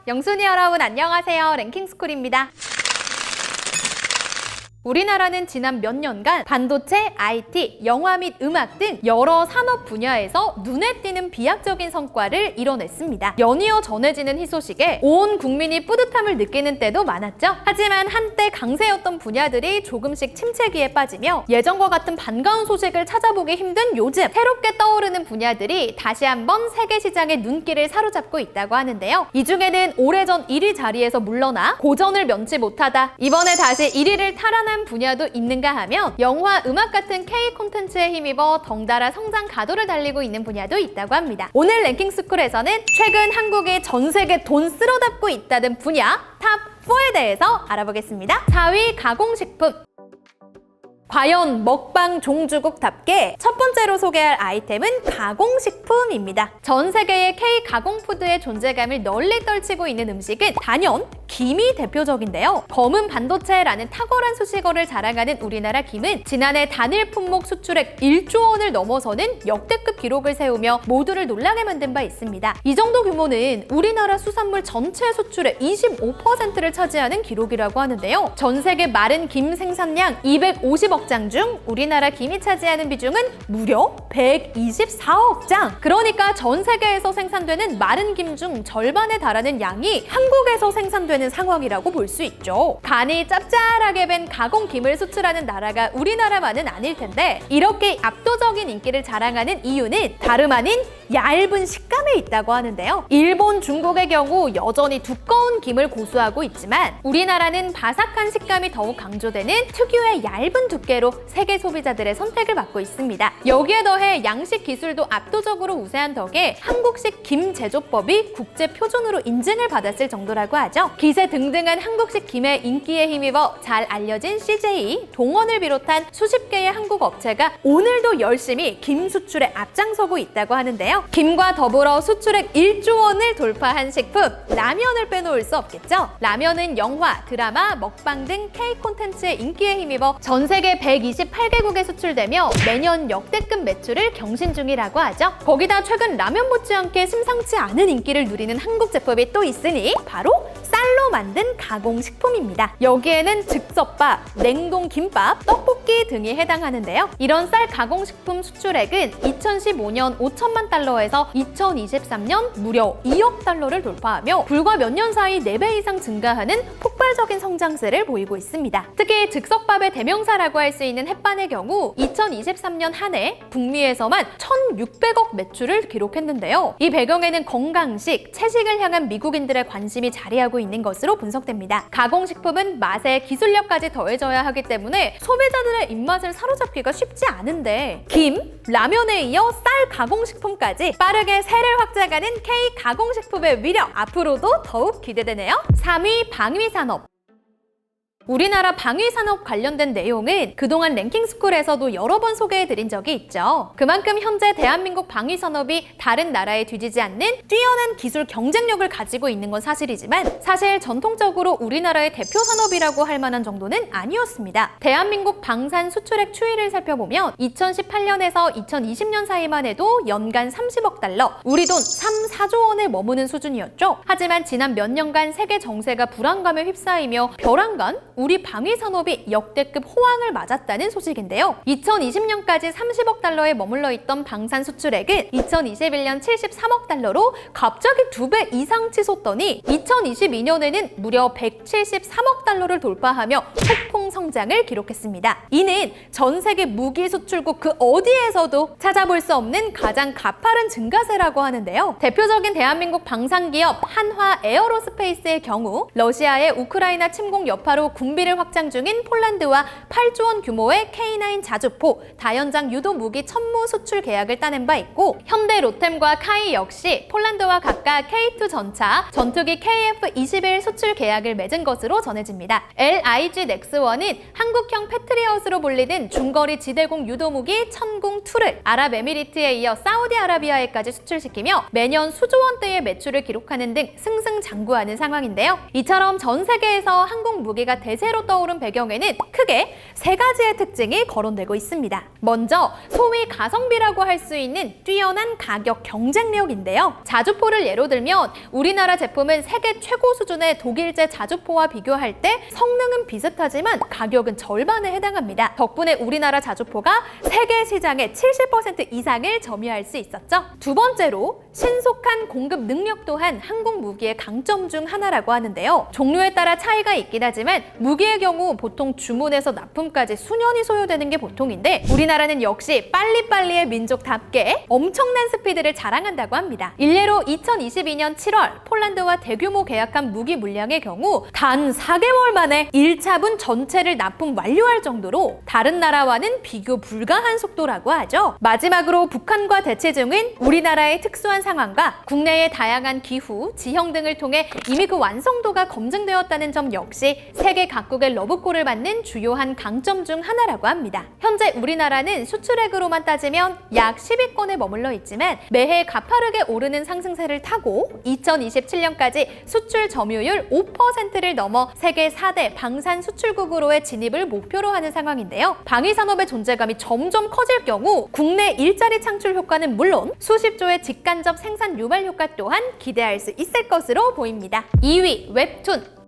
영순이 여러분 안녕하세요. 랭킹스쿨입니다. 우리나라는 지난 몇 년간 반도체, IT, 영화 및 음악 등 여러 산업 분야에서 눈에 띄는 비약적인 성과를 이뤄냈습니다. 연이어 전해지는 희소식에 온 국민이 뿌듯함을 느끼는 때도 많았죠. 하지만 한때 강세였던 분야들이 조금씩 침체기에 빠지며 예전과 같은 반가운 소식을 찾아보기 힘든 요즘 새롭게 떠오르는 분야들이 다시 한번 세계 시장의 눈길을 사로잡고 있다고 하는데요. 이 중에는 오래전 1위 자리에서 물러나 고전을 면치 못하다 이번에 다시 1위를 탈환한 분야도 있는가 하면 영화, 음악 같은 K 콘텐츠에 힘입어 덩달아 성장 가도를 달리고 있는 분야도 있다고 합니다. 오늘 랭킹스쿨에서는 최근 한국이 전 세계 돈 쓸어담고 있다는 분야 탑4에 대해서 알아보겠습니다. 4위 가공식품. 과연 먹방 종주국답게 첫 번째로 소개할 아이템은 가공식품입니다. 전 세계의 K 가공푸드의 존재감을 널리 떨치고 있는 음식은 단연 김이 대표적인데요. 검은 반도체라는 탁월한 수식어를 자랑하는 우리나라 김은 지난해 단일 품목 수출액 1조 원을 넘어서는 역대급 기록을 세우며 모두를 놀라게 만든 바 있습니다. 이 정도 규모는 우리나라 수산물 전체 수출의 25%를 차지하는 기록이라고 하는데요. 전 세계 마른 김 생산량 250억 장 중 우리나라 김이 차지하는 비중은 무려 124억 장! 그러니까 전 세계에서 생산되는 마른 김 중 절반에 달하는 양이 한국에서 생산되는 상황이라고 볼 수 있죠. 간이 짭짤하게 밴 가공 김을 수출하는 나라가 우리나라만은 아닐 텐데 이렇게 압도적인 인기를 자랑하는 이유는 다름 아닌 얇은 식감에 있다고 하는데요. 일본, 중국의 경우 여전히 두꺼운 김을 고수하고 있지만 우리나라는 바삭한 식감이 더욱 강조되는 특유의 얇은 두께로 세계 소비자들의 선택을 받고 있습니다. 여기에 더해 양식 기술도 압도적으로 우세한 덕에 한국식 김 제조법이 국제 표준으로 인증을 받았을 정도라고 하죠. 기세 등등한 한국식 김의 인기에 힘입어 잘 알려진 CJ, 동원을 비롯한 수십 개의 한국 업체가 오늘도 열심히 김 수출에 앞장서고 있다고 하는데요. 김과 더불어 수출액 1조 원을 돌파한 식품, 라면을 빼놓을 수 없겠죠. 라면은 영화, 드라마, 먹방 등 K 콘텐츠의 인기에 힘입어 전 세계 128개국에 수출되며 매년 역대급 매출을 경신 중이라고 하죠. 거기다 최근 라면 못지않게 심상치 않은 인기를 누리는 한국 제품이 또 있으니 바로 쌀로 만든 가공식품입니다. 여기에는 즉석밥, 냉동김밥, 떡볶이 등이 해당하는데요. 이런 쌀 가공식품 수출액은 2015년 5천만 달러에서 2023년 무려 2억 달러를 돌파하며 불과 몇 년 사이 4배 이상 증가하는 폭발적인 성장세를 보이고 있습니다. 특히 즉석밥의 대명사라고 할 수 있는 햇반의 경우 2023년 한 해 북미에서만 1,600억 매출을 기록했는데요. 이 배경에는 건강식, 채식을 향한 미국인들의 관심이 자리하고 있는 것으로 분석됩니다. 가공식품은 맛에 기술력까지 더해져야 하기 때문에 소비자들의 입맛을 사로잡기가 쉽지 않은데 김, 라면에 이어 쌀 가공식품까지 빠르게 세를 확장하는 K 가공식품의 위력, 앞으로도 더욱 기대되네요. 3위 방위산업. 우리나라 방위산업 관련된 내용은 그동안 랭킹스쿨에서도 여러 번 소개해드린 적이 있죠. 그만큼 현재 대한민국 방위산업이 다른 나라에 뒤지지 않는 뛰어난 기술 경쟁력을 가지고 있는 건 사실이지만 사실 전통적으로 우리나라의 대표 산업이라고 할 만한 정도는 아니었습니다. 대한민국 방산 수출액 추이를 살펴보면 2018년에서 2020년 사이만 해도 연간 30억 달러, 우리 돈 3, 4조 원에 머무는 수준이었죠. 하지만 지난 몇 년간 세계 정세가 불안감에 휩싸이며 벼랑간 우리 방위산업이 역대급 호황을 맞았다는 소식인데요. 2020년까지 30억 달러에 머물러 있던 방산 수출액은 2021년 73억 달러로 갑자기 2배 이상 치솟더니 2022년에는 무려 173억 달러를 돌파하며 폭풍 성장을 기록했습니다. 이는 전 세계 무기 수출국 그 어디에서도 찾아볼 수 없는 가장 가파른 증가세라고 하는데요. 대표적인 대한민국 방산기업 한화 에어로스페이스의 경우 러시아의 우크라이나 침공 여파로 군비를 확장 중인 폴란드와 8조 원 규모의 K9 자주포, 다연장 유도 무기 천무 수출 계약을 따낸 바 있고 현대 로템과 카이 역시 폴란드와 각각 K2 전차, 전투기 KF-21 수출 계약을 맺은 것으로 전해집니다. LIG 넥스원은 2022년인 한국형 패트리엇으로 불리는 중거리 지대공 유도무기 천궁2를 아랍에미리트에 이어 사우디아라비아에까지 수출시키며 매년 수조 원대의 매출을 기록하는 등 승승장구하는 상황인데요. 이처럼 전 세계에서 한국 무기가 대세로 떠오른 배경에는 크게 세 가지의 특징이 거론되고 있습니다. 먼저 소위 가성비라고 할 수 있는 뛰어난 가격 경쟁력인데요. 자주포를 예로 들면 우리나라 제품은 세계 최고 수준의 독일제 자주포와 비교할 때 성능은 비슷하지만 가격은 절반에 해당합니다. 덕분에 우리나라 자주포가 세계 시장의 70% 이상을 점유할 수 있었죠. 두 번째로 신속한 공급 능력 또한 한국 무기의 강점 중 하나라고 하는데요. 종류에 따라 차이가 있긴 하지만 무기의 경우 보통 주문에서 납품까지 수년이 소요되는 게 보통인데 우리나라는 역시 빨리빨리의 민족답게 엄청난 스피드를 자랑한다고 합니다. 일례로 2022년 7월 폴란드와 대규모 계약한 무기 물량의 경우 단 4개월 만에 1차분 전체를 납품 완료할 정도로 다른 나라와는 비교 불가한 속도라고 하죠. 마지막으로 북한과 대치 중인 우리나라의 특수한 상황과 국내의 다양한 기후, 지형 등을 통해 이미 그 완성도가 검증되었다는 점 역시 세계 각국의 러브콜을 받는 주요한 강점 중 하나라고 합니다. 현재 우리나라는 수출액으로만 따지면 약 10위권에 머물러 있지만 매해 가파르게 오르는 상승세를 타고 2027년까지 수출 점유율 5%를 넘어 세계 4대 방산 수출국으로의 진입을 목표로 하는 상황인데요. 방위산업의 존재감이 점점 커질 경우 국내 일자리 창출 효과는 물론 수십조의 직간접 생산 유발 효과 또한 기대할 수 있을 것으로 보입니다. 2위 웹툰.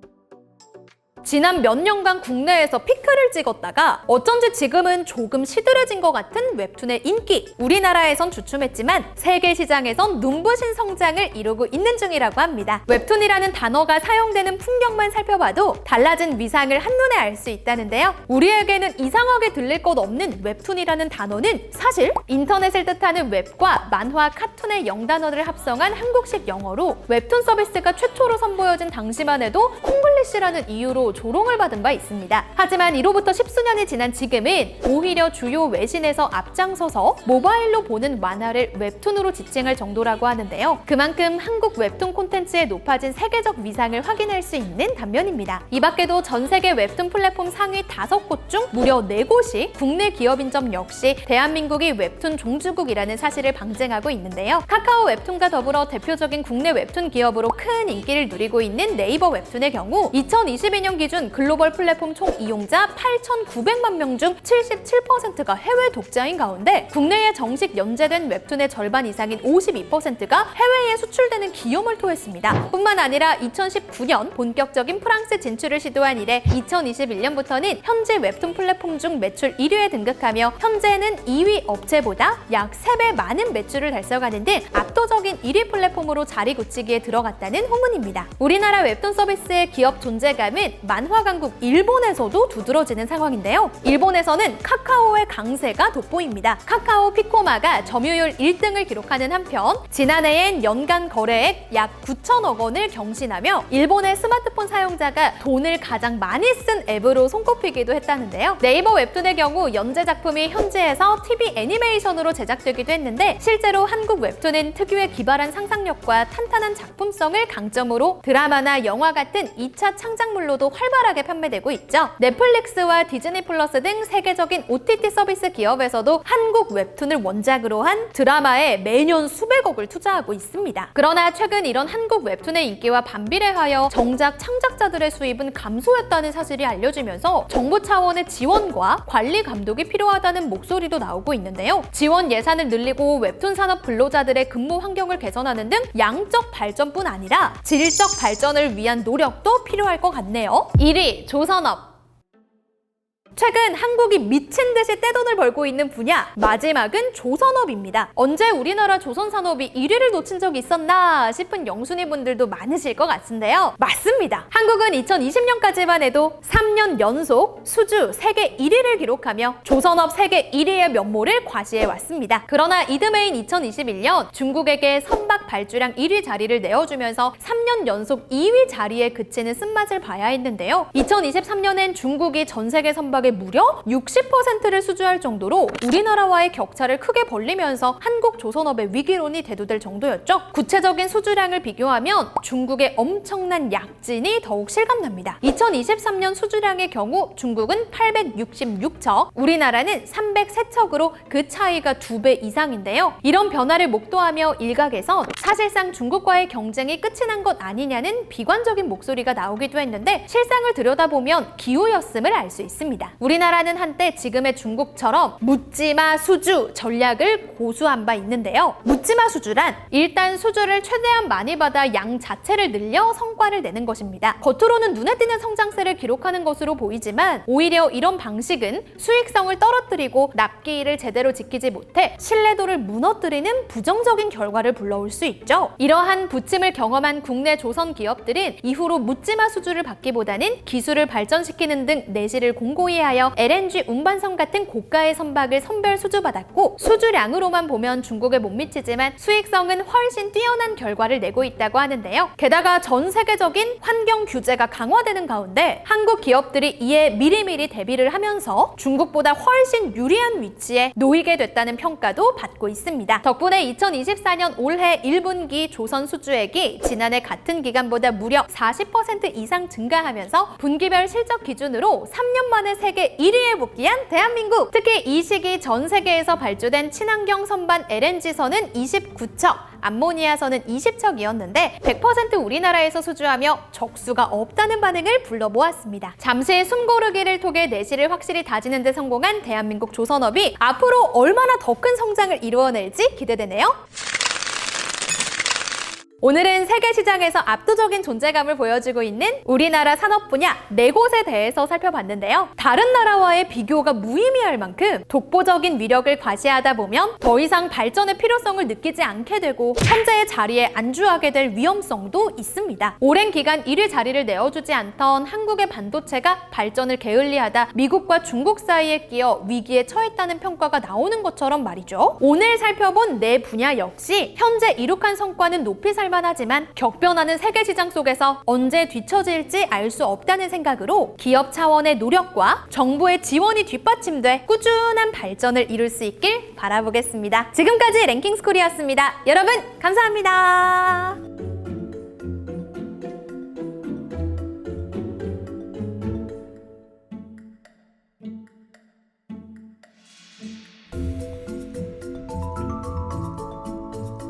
지난 몇 년간 국내에서 피크를 찍었다가 어쩐지 지금은 조금 시들해진 것 같은 웹툰의 인기. 우리나라에선 주춤했지만 세계 시장에선 눈부신 성장을 이루고 있는 중이라고 합니다. 웹툰이라는 단어가 사용되는 풍경만 살펴봐도 달라진 위상을 한눈에 알 수 있다는데요. 우리에게는 이상하게 들릴 것 없는 웹툰이라는 단어는 사실 인터넷을 뜻하는 웹과 만화, 카툰의 영단어를 합성한 한국식 영어로 웹툰 서비스가 최초로 선보여진 당시만 해도 콩글리시라는 이유로 조롱을 받은 바 있습니다. 하지만 이로부터 십수년이 지난 지금은 오히려 주요 외신에서 앞장서서 모바일로 보는 만화를 웹툰으로 지칭할 정도라고 하는데요. 그만큼 한국 웹툰 콘텐츠의 높아진 세계적 위상을 확인할 수 있는 단면입니다. 이 밖에도 전 세계 웹툰 플랫폼 상위 5곳 중 무려 4곳이 국내 기업인 점 역시 대한민국이 웹툰 종주국이라는 사실을 방증하고 있는데요. 카카오 웹툰과 더불어 대표적인 국내 웹툰 기업으로 큰 인기를 누리고 있는 네이버 웹툰의 경우 2022년 기준 글로벌 플랫폼 총 이용자 8,900만 명 중 77%가 해외 독자인 가운데 국내에 정식 연재된 웹툰의 절반 이상인 52%가 해외에 수출되는 기염을 토했습니다. 뿐만 아니라 2019년 본격적인 프랑스 진출을 시도한 이래 2021년부터는 현지 웹툰 플랫폼 중 매출 1위에 등극하며 현재는 2위 업체보다 약 3배 많은 매출을 달성하는 등 압도적인 1위 플랫폼으로 자리 굳히기에 들어갔다는 후문입니다. 우리나라 웹툰 서비스의 기업 존재감은 만화 강국 일본에서도 두드러지는 상황인데요. 일본에서는 카카오의 강세가 돋보입니다. 카카오 피코마가 점유율 1등을 기록하는 한편 지난해엔 연간 거래액 약 9천억 원을 경신하며 일본의 스마트폰 사용자가 돈을 가장 많이 쓴 앱으로 손꼽히기도 했다는데요. 네이버 웹툰의 경우 연재 작품이 현지에서 TV 애니메이션으로 제작되기도 했는데 실제로 한국 웹툰은 특유의 기발한 상상력과 탄탄한 작품성을 강점으로 드라마나 영화 같은 2차 창작물로도 활발하게 판매되고 있죠. 넷플릭스와 디즈니 플러스 등 세계적인 OTT 서비스 기업에서도 한국 웹툰을 원작으로 한 드라마에 매년 수백억을 투자하고 있습니다. 그러나 최근 이런 한국 웹툰의 인기와 반비례하여 정작 창작자들의 수입은 감소했다는 사실이 알려지면서 정부 차원의 지원과 관리 감독이 필요하다는 목소리도 나오고 있는데요. 지원 예산을 늘리고 웹툰 산업 근로자들의 근무 환경을 개선하는 등 양적 발전뿐 아니라 질적 발전을 위한 노력도 필요할 것 같네요. 1위 조선업. 최근 한국이 미친 듯이 떼돈을 벌고 있는 분야 마지막은 조선업입니다. 언제 우리나라 조선산업이 1위를 놓친 적이 있었나 싶은 영순이 분들도 많으실 것 같은데요. 맞습니다. 한국은 2020년까지만 해도 3년 연속 수주 세계 1위를 기록하며 조선업 세계 1위의 면모를 과시해왔습니다. 그러나 이듬해인 2021년 중국에게 선박 발주량 1위 자리를 내어주면서 3년 연속 2위 자리에 그치는 쓴맛을 봐야 했는데요. 2023년엔 중국이 전 세계 선박 총각의 무려 60%를 수주할 정도로 우리나라와의 격차를 크게 벌리면서 한국 조선업의 위기론이 대두될 정도였죠. 구체적인 수주량을 비교하면 중국의 엄청난 약진이 더욱 실감납니다. 2023년 수주량의 경우 중국은 866척, 우리나라는 303척으로 그 차이가 2배 이상인데요. 이런 변화를 목도하며 일각에선 사실상 중국과의 경쟁이 끝이 난 것 아니냐는 비관적인 목소리가 나오기도 했는데 실상을 들여다보면 기우였음을 알 수 있습니다. 우리나라는 한때 지금의 중국처럼 묻지마 수주 전략을 고수한 바 있는데요. 묻지마 수주란 일단 수주를 최대한 많이 받아 양 자체를 늘려 성과를 내는 것입니다. 겉으로는 눈에 띄는 성장세를 기록하는 것으로 보이지만 오히려 이런 방식은 수익성을 떨어뜨리고 납기일을 제대로 지키지 못해 신뢰도를 무너뜨리는 부정적인 결과를 불러올 수 있죠. 이러한 부침을 경험한 국내 조선 기업들은 이후로 묻지마 수주를 받기보다는 기술을 발전시키는 등 내실을 공고히 하여 LNG 운반선 같은 고가의 선박을 선별 수주받았고 수주량으로만 보면 중국에 못 미치지만 수익성은 훨씬 뛰어난 결과를 내고 있다고 하는데요. 게다가 전 세계적인 환경 규제가 강화되는 가운데 한국 기업들이 이에 미리미리 대비를 하면서 중국보다 훨씬 유리한 위치에 놓이게 됐다는 평가도 받고 있습니다. 덕분에 2024년 올해 1분기 조선 수주액이 지난해 같은 기간보다 무려 40% 이상 증가하면서 분기별 실적 기준으로 3년 만에 세계 1위에 복귀한 대한민국! 특히 이 시기 전 세계에서 발주된 친환경 선반 LNG선은 29척, 암모니아선은 20척이었는데 100% 우리나라에서 수주하며 적수가 없다는 반응을 불러모았습니다. 잠시 숨고르기를 통해 내실을 확실히 다지는 데 성공한 대한민국 조선업이 앞으로 얼마나 더 큰 성장을 이루어낼지 기대되네요. 오늘은 세계 시장에서 압도적인 존재감을 보여주고 있는 우리나라 산업 분야 4곳에 대해서 살펴봤는데요. 다른 나라와의 비교가 무의미할 만큼 독보적인 위력을 과시하다 보면 더 이상 발전의 필요성을 느끼지 않게 되고 현재의 자리에 안주하게 될 위험성도 있습니다. 오랜 기간 1위 자리를 내어주지 않던 한국의 반도체가 발전을 게을리하다 미국과 중국 사이에 끼어 위기에 처했다는 평가가 나오는 것처럼 말이죠. 오늘 살펴본 4분야 역시 현재 이룩한 성과는 높이 살만하지만 격변하는 세계 시장 속에서 언제 뒤처질지 알 수 없다는 생각으로 기업 차원의 노력과 정부의 지원이 뒷받침돼 꾸준한 발전을 이룰 수 있길 바라보겠습니다. 지금까지 랭킹스쿨이었습니다. 여러분 감사합니다.